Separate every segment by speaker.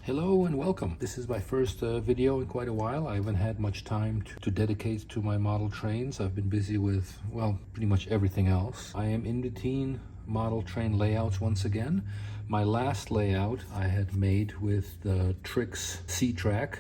Speaker 1: Hello and welcome. This is my first video in quite a while. I haven't had much time to dedicate to my model trains. I've been busy with, well, pretty much everything else. I am in between model train layouts once again. My last layout I had made with the Trix C-track,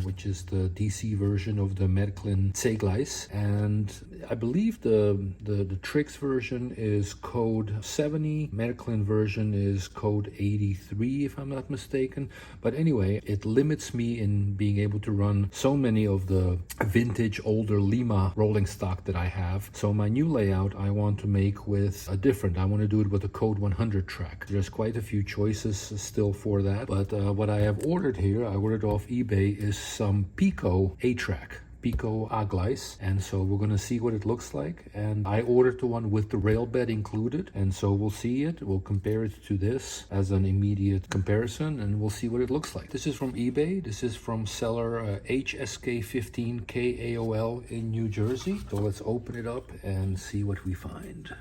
Speaker 1: which is the DC version of the Marklin C-Gleis, and I believe the Trix version is code 70, Marklin version is code 83 if I'm not mistaken. But anyway, it limits me in being able to run so many of the vintage older Lima rolling stock that I have. So my new layout I want to make with a different, I want to do it with a code 100 track. There's quite a few choices still for that, but what I have ordered here, I ordered off eBay, is some Piko A-track, Piko A-Gleis, and so we're gonna see what it looks like. And I ordered the one with the rail bed included, and so we'll see it, we'll compare it to this as an immediate comparison, and we'll see what it looks like. This is from eBay. This is from seller HSK15KAOL in New Jersey. So let's open it up and see what we find.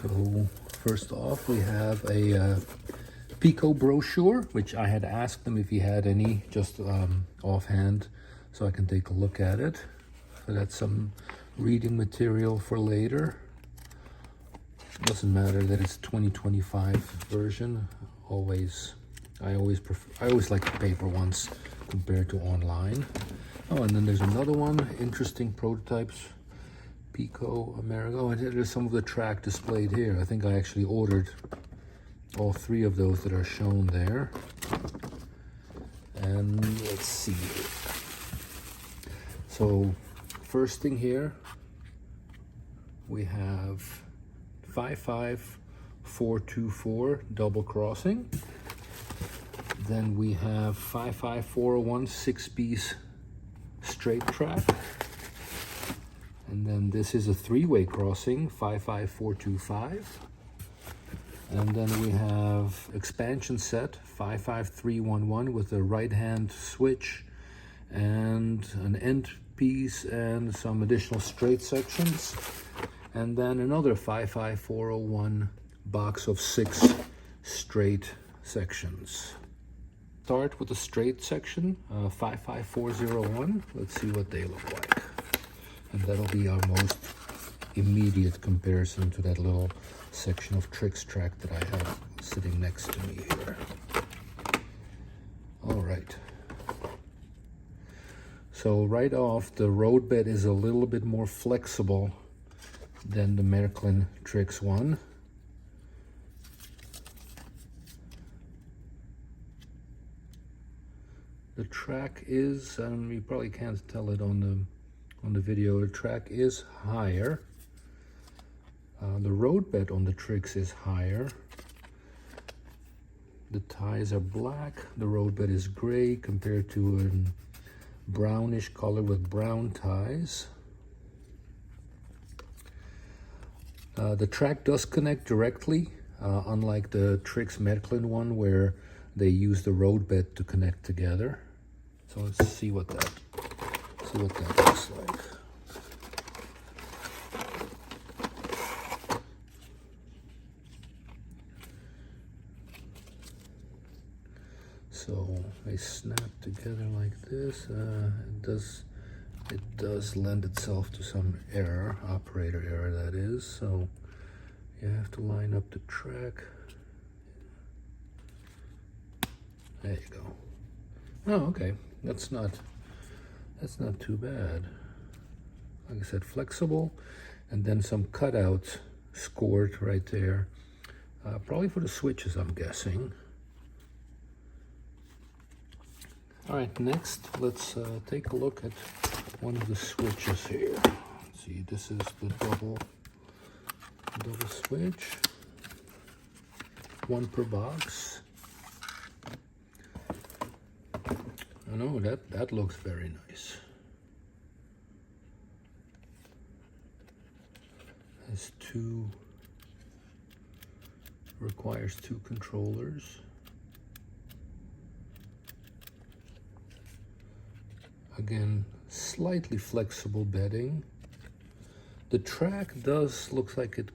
Speaker 1: So first off, we have a Piko brochure, which I had asked them if he had any, just offhand, so I can take a look at it. So that's some reading material for later. Doesn't matter that it's 2025 version. I always like the paper ones compared to online. Oh, and then there's another one, interesting prototypes. Piko America. Oh, and there's some of the track displayed here. I think I actually ordered all three of those that are shown there. And let's see. So first thing here, we have 55424 double crossing. Then we have 55401 6-piece straight track. And then this is a three-way crossing, 55425. And then we have expansion set, 55311 with a right-hand switch and an end piece and some additional straight sections. And then another 55401 box of 6 straight sections. Start with the straight section, 55401. Let's see what they look like. And that'll be our most immediate comparison to that little section of Trix track that I have sitting next to me here. All right. So right off, the roadbed is a little bit more flexible than the Marklin Trix one. The track is, you probably can't tell it on the video, the track is higher. The roadbed on the Trix is higher. The ties are black. The roadbed is gray compared to a brownish color with brown ties. The track does connect directly, unlike the Trix Marklin one where they use the roadbed to connect together. So let's see what that looks like. So they snap together like this. It does lend itself to some error, operator error that is. So you have to line up the track. There you go. Oh, okay. That's not too bad. Like I said, flexible, and then some cutouts scored right there. Probably for the switches, I'm guessing. All right, next, let's take a look at one of the switches here. Let's see, this is the double switch. One per box. I know that looks very nice. Has requires two controllers. Again, slightly flexible bedding. The track does look like it.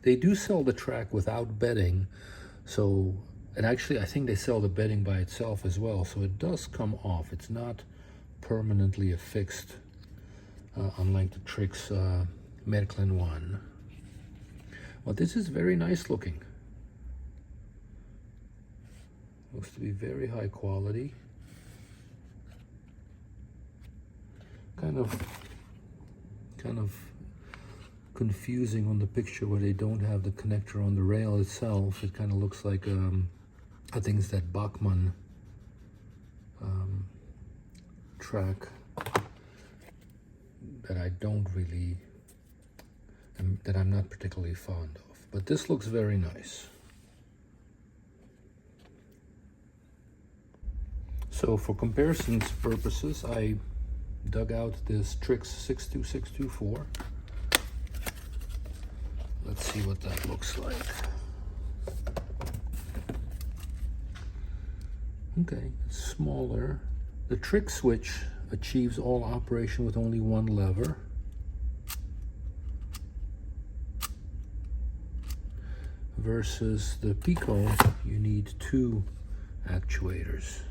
Speaker 1: They do sell the track without bedding, so, and actually I think they sell the bedding by itself as well, so it does come off. It's not permanently affixed, unlike the Trix Marklin one. Well, this is very nice looking. Looks to be very high quality. Kind of confusing on the picture where they don't have the connector on the rail itself. It kind of looks like I think it's that Bachmann track that I don't really, that I'm not particularly fond of. But this looks very nice. So for comparisons purposes, I dug out this Trix 62624. Let's see what that looks like. Okay, it's smaller. The Trix switch achieves all operation with only one lever. Versus the Piko, you need two actuators.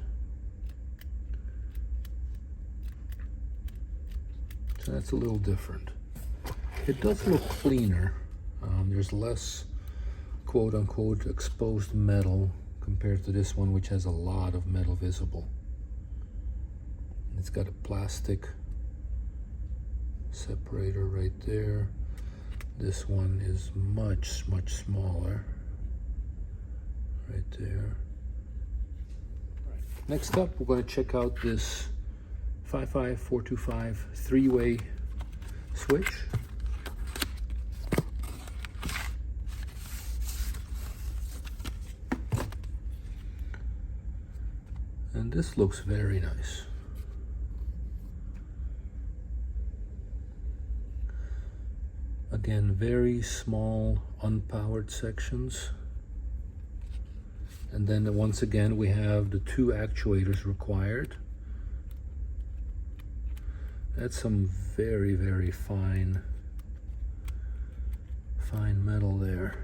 Speaker 1: So that's a little different. It does look cleaner. There's less quote-unquote exposed metal compared to this one, which has a lot of metal visible. It's got a plastic separator right there. This one is much smaller right there. Next up, we're going to check out this 55425 three-way switch. And this looks very nice. Again, very small unpowered sections. And then once again, we have the two actuators required. That's some very fine metal there.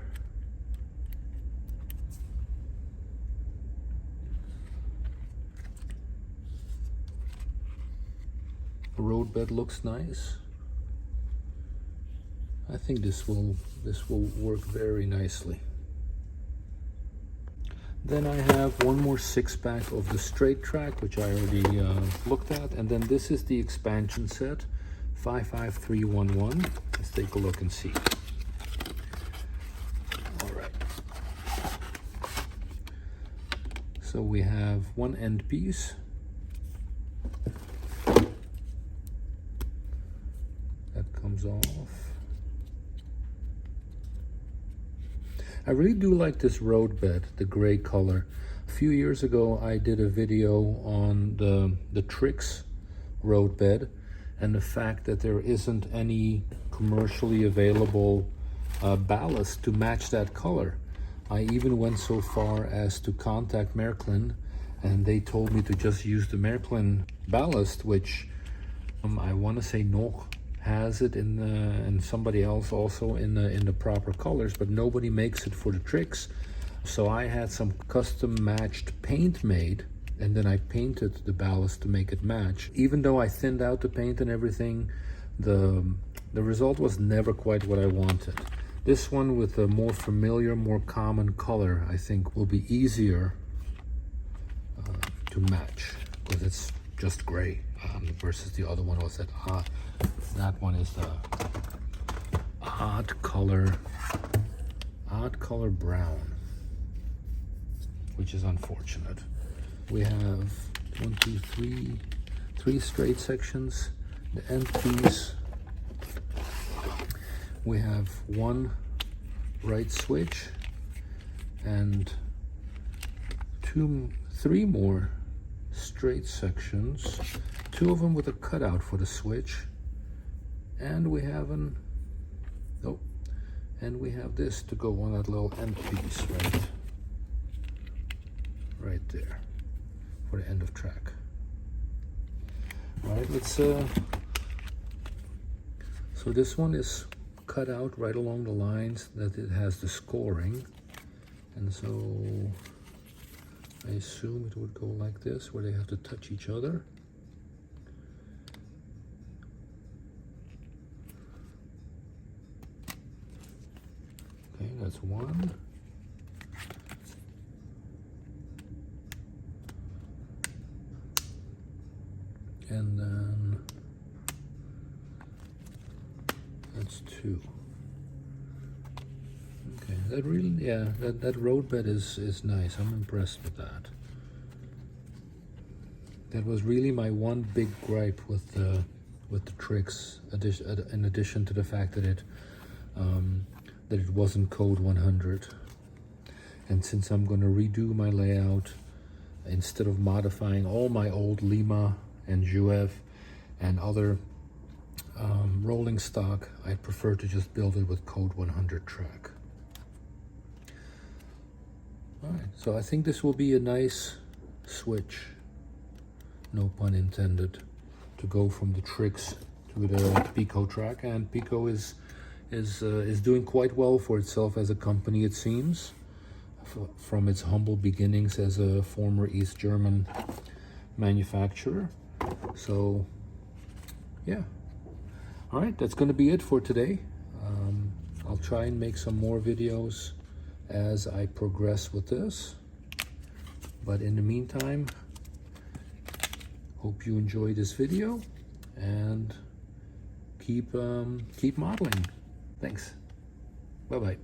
Speaker 1: The roadbed looks nice. I think this will work very nicely. Then I have one more 6-pack of the straight track, which I already looked at, and then this is the expansion set 55311. Let's take a look and see. All right. So we have one end piece. That comes off. I really do like this roadbed, the gray color. A few years ago, I did a video on the Trix roadbed and the fact that there isn't any commercially available ballast to match that color. I even went so far as to contact Marklin, and they told me to just use the Marklin ballast, which I want to say Noch has it in and somebody else also in the proper colors, but nobody makes it for the Trix. So I had some custom matched paint made, and then I painted the ballast to make it match. Even though I thinned out the paint and everything, the result was never quite what I wanted. This one with a more familiar, more common color, I think will be easier to match, because it's just gray versus the other one was that one is the odd color brown, which is unfortunate. We have 1, 2, 3 straight sections. The end piece, we have one right switch and 3 more straight sections, 2 of them with a cutout for the switch, and we have we have this to go on that little end piece right there for the end of track. Right, let's so this one is cut out right along the lines that it has the scoring, and so I assume it would go like this, where they have to touch each other. Okay, that's one. And then that's two. Okay, that really, yeah, that roadbed is nice. I'm impressed with that. That was really my one big gripe with the Trix, in addition to the fact that it wasn't code 100. And since I'm going to redo my layout, instead of modifying all my old Lima and Juev and other rolling stock, I prefer to just build it with code 100 track. Alright, so I think this will be a nice switch, no pun intended, to go from the Trix to the Piko track. And Piko is doing quite well for itself as a company, it seems, from its humble beginnings as a former East German manufacturer. So yeah, all right, that's going to be it for today. I'll try and make some more videos as I progress with this, but in the meantime, hope you enjoy this video and keep modeling. Thanks. Bye bye.